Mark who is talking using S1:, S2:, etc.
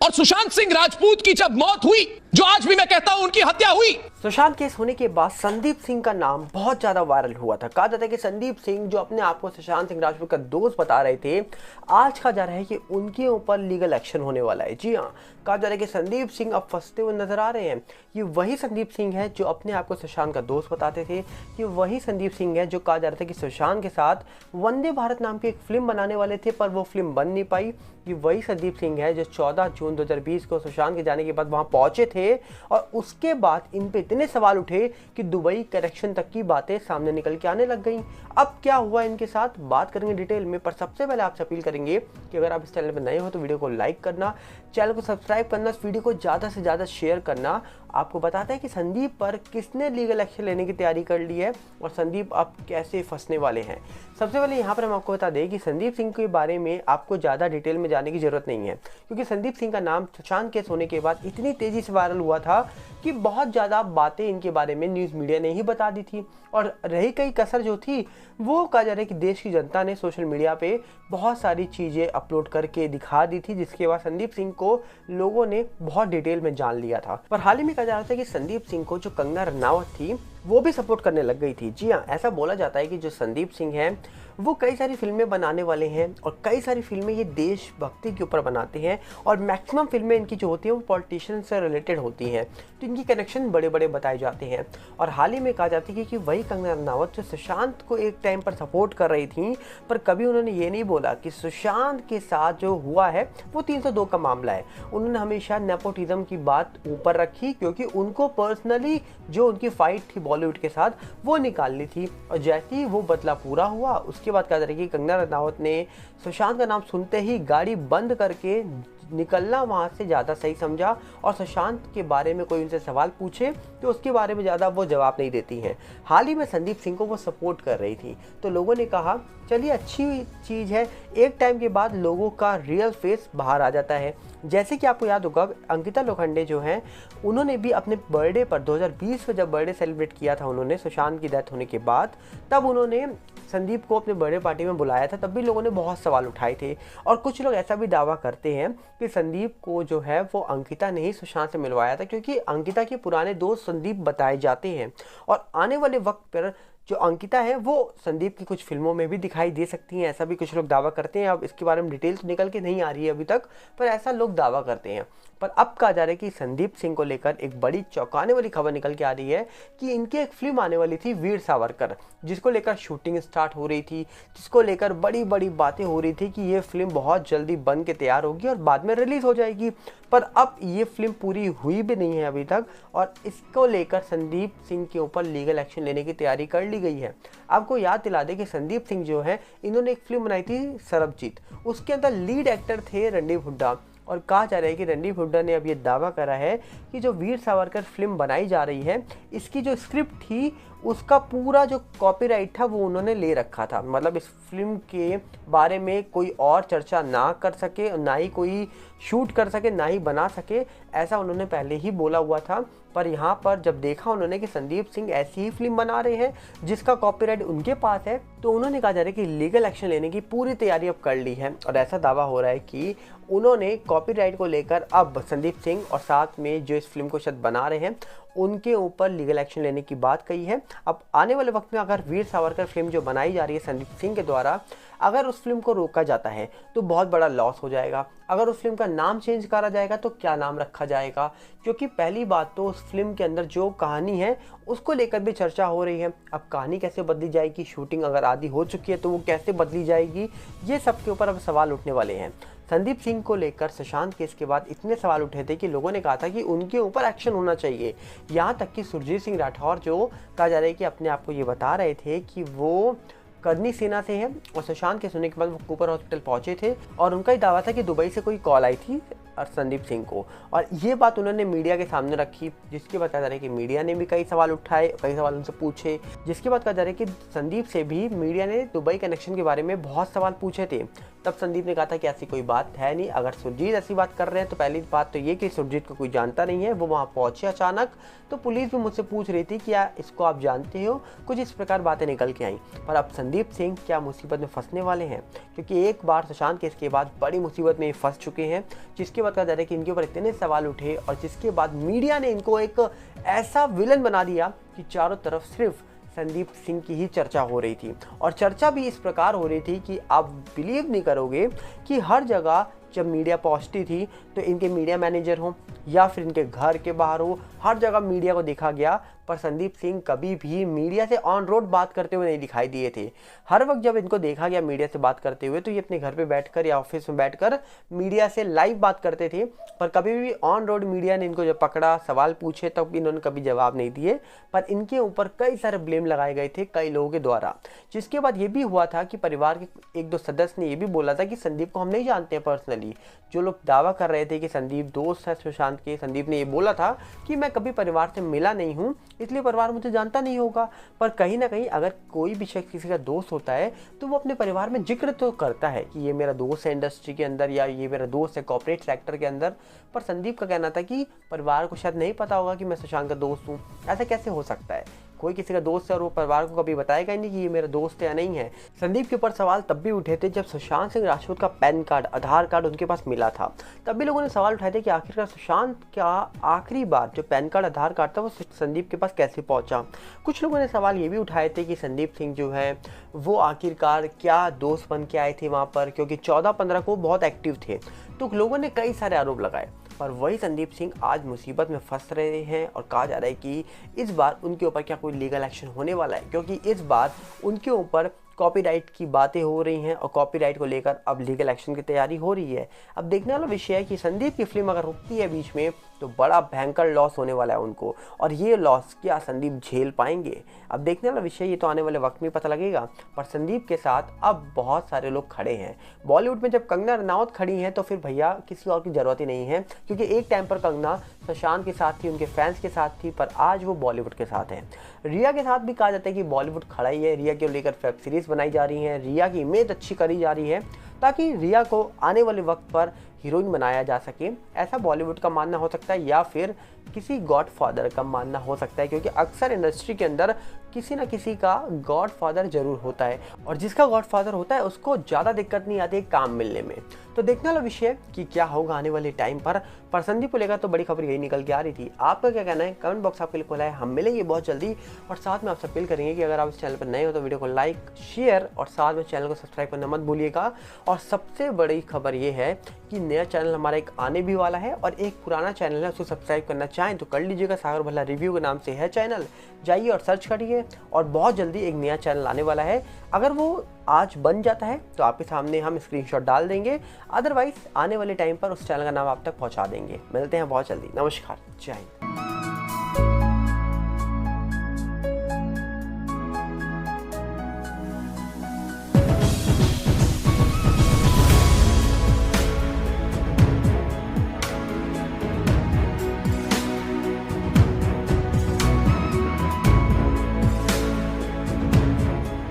S1: और सुशांत सिंह राजपूत की जब मौत हुई, जो आज भी मैं कहता हूं उनकी हत्या हुई।
S2: सुशांत केस होने के बाद संदीप सिंह का नाम बहुत ज्यादा वायरल हुआ था। कहा जाता है कि संदीप सिंह, जो अपने आप को सुशांत सिंह राजपूत का दोस्त बता रहे थे, आज कहा जा रहा है कि उनके ऊपर लीगल एक्शन होने वाला है। जी हाँ, कहा जा रहा है कि संदीप सिंह अब फंसते हुए नजर आ रहे हैं। ये वही संदीप सिंह है जो अपने आप को सुशांत का दोस्त बताते थे। ये वही संदीप सिंह है जो कहा जा रहा था कि सुशांत के साथ वंदे भारत नाम की एक फिल्म बनाने वाले थे, पर वो फिल्म बन नहीं पाई। ये वही संदीप सिंह है जो 14 जून 2020 को सुशांत के जाने के बाद वहां पहुंचे थे, और उसके बाद इन पे इतने सवाल उठे कि दुबई कनेक्शन तक की बातें सामने निकल के आने लग गई। अब क्या हुआ इनके साथ, बात करेंगे डिटेल में। पर सबसे पहले आपसे अपील करेंगे कि अगर आप इस चैनल पर नए हो तो वीडियो को लाइक करना, चैनल को सब्सक्राइब करना, इस वीडियो को ज़्यादा से ज़्यादा शेयर करना। आपको बताते हैं कि संदीप पर किसने लीगल एक्शन लेने की तैयारी कर ली है और संदीप अब कैसे फंसने वाले हैं। सबसे पहले यहाँ पर हम आपको बता दें कि संदीप सिंह के बारे में आपको ज़्यादा डिटेल में जाने की जरूरत नहीं है, क्योंकि संदीप सिंह का नाम सुशांत केस होने के बाद इतनी तेज़ी से वायरल हुआ था कि बहुत ज़्यादा बातें इनके बारे में न्यूज़ मीडिया ने ही बता दी थी। और रही कई कसर जो थी, वो कहा जा रहा है कि देश की जनता ने सोशल मीडिया पे बहुत सारी चीज़ें अपलोड करके दिखा दी थी, जिसके बाद संदीप सिंह को लोगों ने बहुत डिटेल में जान लिया था। पर हाल ही में कहा जा रहा था कि संदीप सिंह को जो कंगना रनावत थी वो भी सपोर्ट करने लग गई थी। जी हाँ, ऐसा बोला जाता है कि जो संदीप सिंह हैं वो कई सारी फिल्में बनाने वाले हैं, और कई सारी फिल्में ये देशभक्ति के ऊपर बनाते हैं, और मैक्सिमम फिल्में इनकी जो होती हैं वो पॉलिटिशियन से रिलेटेड होती हैं, तो इनकी कनेक्शन बड़े बड़े बताए जाते हैं। और हाल ही में कहा जाती है कि वही कंगना रनावत जो सुशांत को एक टाइम पर सपोर्ट कर रही थी, पर कभी उन्होंने ये नहीं बोला कि सुशांत के साथ जो हुआ है वो 302 का मामला है। उन्होंने हमेशा नेपोटिज्म की बात ऊपर रखी, क्योंकि उनको पर्सनली जो उनकी फाइट थी बॉलीवुड के साथ वो निकालनी थी। और जैसे ही वो बदला पूरा हुआ, उसके बाद कहा जा रहा है कि कंगना रनावत ने सुशांत का नाम सुनते ही गाड़ी बंद करके निकलना वहाँ से ज़्यादा सही समझा, और सुशांत के बारे में कोई उनसे सवाल पूछे तो उसके बारे में ज़्यादा वो जवाब नहीं देती हैं। हाल ही में संदीप सिंह को वो सपोर्ट कर रही थी, तो लोगों ने कहा चलिए अच्छी चीज़ है, एक टाइम के बाद लोगों का रियल फेस बाहर आ जाता है। जैसे कि आपको याद होगा, अंकिता लोखंडे जो हैं उन्होंने भी अपने बर्थडे पर 2020 में जब बर्थडे सेलिब्रेट किया था उन्होंने सुशांत की डेथ होने के बाद, तब उन्होंने संदीप को अपने बर्थडे पार्टी में बुलाया था। तब भी लोगों ने बहुत सवाल उठाए थे, और कुछ लोग ऐसा भी दावा करते हैं कि संदीप को जो है वो अंकिता ने ही सुशांत से मिलवाया था, क्योंकि अंकिता के पुराने दोस्त संदीप बताए जाते हैं। और आने वाले वक्त पर जो अंकिता है वो संदीप की कुछ फिल्मों में भी दिखाई दे सकती हैं, ऐसा भी कुछ लोग दावा करते हैं। अब इसके बारे में डिटेल्स निकल के नहीं आ रही है अभी तक, पर ऐसा लोग दावा करते हैं। पर अब कहा जा रहा है कि संदीप सिंह को लेकर एक बड़ी चौंकाने वाली खबर निकल के आ रही है कि इनकी एक फिल्म आने वाली थी वीर सावरकर, जिसको लेकर शूटिंग स्टार्ट हो रही थी, जिसको लेकर बड़ी बड़ी बातें हो रही थी कि ये फिल्म बहुत जल्दी बन के तैयार होगी और बाद में रिलीज हो जाएगी। पर अब ये फिल्म पूरी हुई भी नहीं है अभी तक, और इसको लेकर संदीप सिंह के ऊपर लीगल एक्शन लेने की तैयारी कर ली गई है। आपको याद दिला दें कि संदीप सिंह जो है, इन्होंने एक फिल्म बनाई थी सरबजीत, उसके अंदर लीड एक्टर थे रणदीप हुड्डा। और कहा जा रहा है कि रणदीप हुड्डा ने अब ये दावा करा है कि जो वीर सावरकर फिल्म बनाई जा रही है, इसकी जो स्क्रिप्ट थी उसका पूरा जो कॉपीराइट था वो उन्होंने ले रखा था। मतलब इस फिल्म के बारे में कोई और चर्चा ना कर सके, ना ही कोई शूट कर सके, ना ही बना सके, ऐसा उन्होंने पहले ही बोला हुआ था। पर यहाँ पर जब देखा उन्होंने कि संदीप सिंह ऐसी ही फिल्म बना रहे हैं जिसका कॉपीराइट उनके पास है, तो उन्होंने कहा जा रहा है कि लीगल एक्शन लेने की पूरी तैयारी अब कर ली है। और ऐसा दावा हो रहा है कि उन्होंने कॉपीराइट को लेकर अब संदीप सिंह और साथ में जो इस फिल्म को शायद बना रहे हैं उनके ऊपर लीगल एक्शन लेने की बात कही है। अब आने वाले वक्त में अगर वीर सावरकर फिल्म जो बनाई जा रही है संदीप सिंह के द्वारा, अगर उस फिल्म को रोका जाता है तो बहुत बड़ा लॉस हो जाएगा। अगर उस फिल्म का नाम चेंज करा जाएगा तो क्या नाम रखा जाएगा, क्योंकि पहली बात तो उस फिल्म के अंदर जो कहानी है उसको लेकर भी चर्चा हो रही है। अब कहानी कैसे बदली जाएगी, शूटिंग अगर आधी हो चुकी है तो वो कैसे बदली जाएगी, ये सब के ऊपर अब सवाल उठने वाले हैं। संदीप सिंह को लेकर सुशांत केस के बाद इतने सवाल उठे थे कि लोगों ने कहा था कि उनके ऊपर एक्शन होना चाहिए। यहाँ तक कि सुरजीत सिंह राठौर जो कहा जा रहा है कि अपने आप को ये बता रहे थे कि वो करनी सेना से हैं, और सुशांत के सुनने के बाद वो कूपर हॉस्पिटल पहुंचे थे, और उनका ही दावा था कि दुबई से कोई कॉल आई थी संदीप सिंह को, और ये बात उन्होंने मीडिया के सामने रखी, जिसके बाद कहा जा रहा है कि मीडिया ने भी कई सवाल उठाए, कई सवाल उनसे पूछे, जिसके बाद कहा जा रहा है कि संदीप से भी मीडिया ने दुबई कनेक्शन के बारे में बहुत सवाल पूछे थे। तब संदीप ने कहा था कि ऐसी कोई बात है नहीं, अगर सुरजीत ऐसी बात कर रहे हैं तो पहली बात तो ये कि सुरजीत को कोई जानता नहीं है, वो वहाँ पहुँचे अचानक, तो पुलिस भी मुझसे पूछ रही थी कि क्या इसको आप जानते हो, कुछ इस प्रकार बातें निकल के आई। पर अब संदीप सिंह क्या मुसीबत में फंसने वाले हैं, क्योंकि एक बार सुशांत केस के बाद बड़ी मुसीबत में फंस चुके हैं, जिसके बाद कहा जा रहा है कि इनके ऊपर इतने सवाल उठे और जिसके बाद मीडिया ने इनको एक ऐसा विलन बना दिया कि चारों तरफ सिर्फ संदीप सिंह की ही चर्चा हो रही थी। और चर्चा भी इस प्रकार हो रही थी कि आप बिलीव नहीं करोगे कि हर जगह जब मीडिया पहुंचती थी तो इनके मीडिया मैनेजर हो या फिर इनके घर के बाहर हो, हर जगह मीडिया को देखा गया, पर संदीप सिंह कभी भी मीडिया से ऑन रोड बात करते हुए नहीं दिखाई दिए थे। हर वक्त जब इनको देखा गया मीडिया से बात करते हुए तो ये अपने घर पे बैठकर या ऑफिस में बैठकर मीडिया से लाइव बात करते थे, पर कभी भी ऑन रोड मीडिया ने इनको जब पकड़ा, सवाल पूछे, तब इन्होंने कभी जवाब नहीं दिए। पर इनके ऊपर कई सारे ब्लेम लगाए गए थे कई लोगों के द्वारा, जिसके बाद ये भी हुआ था कि परिवार के एक दो सदस्य ने ये भी बोला था कि संदीप को हम नहीं जानते हैं पर्सनली। जो लोग दावा कर रहे थे कि संदीप दोस्त है सुशांत के, संदीप ने ये बोला था कि मैं कभी परिवार से मिला नहीं हूँ, इसलिए परिवार मुझे जानता नहीं होगा। पर कहीं ना कहीं अगर कोई भी शख्स किसी का दोस्त होता है तो वो अपने परिवार में जिक्र तो करता है कि ये मेरा दोस्त है इंडस्ट्री के अंदर या ये मेरा दोस्त है कॉर्पोरेट सेक्टर के अंदर। पर संदीप का कहना था कि परिवार को शायद नहीं पता होगा कि मैं सुशांत का दोस्त हूँ। ऐसा कैसे हो सकता है? कोई किसी का दोस्त है और वो परिवार को कभी बताएगा ही नहीं कि ये मेरा दोस्त है या नहीं है। संदीप के ऊपर सवाल तब भी उठे थे जब सुशांत सिंह राजपूत का पैन कार्ड, आधार कार्ड उनके पास मिला था। तब भी लोगों ने सवाल उठाए थे कि आखिरकार सुशांत का आखिरी बार जो पैन कार्ड, आधार कार्ड था वो संदीप के पास कैसे पहुंचा। कुछ लोगों ने सवाल ये भी उठाए थे कि संदीप सिंह जो है वो आखिरकार क्या दोस्त बन के आए थे वहाँ पर, क्योंकि 14-15 को बहुत एक्टिव थे। तो लोगों ने कई सारे आरोप लगाए, पर वही संदीप सिंह आज मुसीबत में फंस रहे हैं और कहा जा रहा है कि इस बार उनके ऊपर क्या कोई लीगल एक्शन होने वाला है, क्योंकि इस बार उनके ऊपर कॉपीराइट की बातें हो रही हैं और कॉपीराइट को लेकर अब लीगल एक्शन की तैयारी हो रही है। अब देखने वाला विषय है कि संदीप की फिल्म अगर रुकती है बीच में तो बड़ा भयंकर लॉस होने वाला है उनको, और ये लॉस क्या संदीप झेल पाएंगे? अब देखने वाला विषय ये तो आने वाले वक्त में पता लगेगा। पर संदीप के साथ अब बहुत सारे लोग खड़े हैं। बॉलीवुड में जब कंगना रनावत खड़ी हैं तो फिर भैया किसी और की ज़रूरत ही नहीं है, क्योंकि एक टाइम पर कंगना सुशांत के साथ थी, उनके फैंस के साथ थी, पर आज वो बॉलीवुड के साथ हैं। रिया के साथ भी कहा जाता है कि बॉलीवुड खड़ा ही है। रिया को लेकर वेब सीरीज़ बनाई जा रही हैं, रिया की इमेज अच्छी करी जा रही है ताकि रिया को आने वाले वक्त पर हीरोइन बनाया जा सके। ऐसा बॉलीवुड का मानना हो सकता है या फिर किसी गॉडफादर का मानना हो सकता है, क्योंकि अक्सर इंडस्ट्री के अंदर किसी न किसी का गॉडफादर जरूर होता है और जिसका गॉडफादर होता है उसको ज़्यादा दिक्कत नहीं आती काम मिलने में। तो देखने वाला विषय है कि क्या होगा आने वाले टाइम पर। संदीप को लेकर तो बड़ी खबर यही निकल के आ रही थी। आपका क्या कहना है? कमेंट बॉक्स आपके लिए खुला है। हम मिलेंगे बहुत जल्दी और साथ में आपसे अपील करेंगे कि अगर आप इस चैनल पर नए हो तो वीडियो को लाइक, शेयर और साथ में चैनल को सब्सक्राइब करना मत भूलिएगा। और सबसे बड़ी खबर ये है कि नया चैनल हमारा एक आने भी वाला है और एक पुराना चैनल है, उसको सब्सक्राइब करना चाहें तो कर लीजिएगा। सागर भल्ला रिव्यू के नाम से है चैनल, जाइए और सर्च करिए। और बहुत जल्दी एक नया चैनल आने वाला है। अगर वो आज बन जाता है तो आपके सामने हम स्क्रीनशॉट डाल देंगे, अदरवाइज आने वाले टाइम पर उस चैनल का नाम आप तक पहुंचा देंगे। मिलते हैं बहुत जल्दी। नमस्कार, जय हिंद।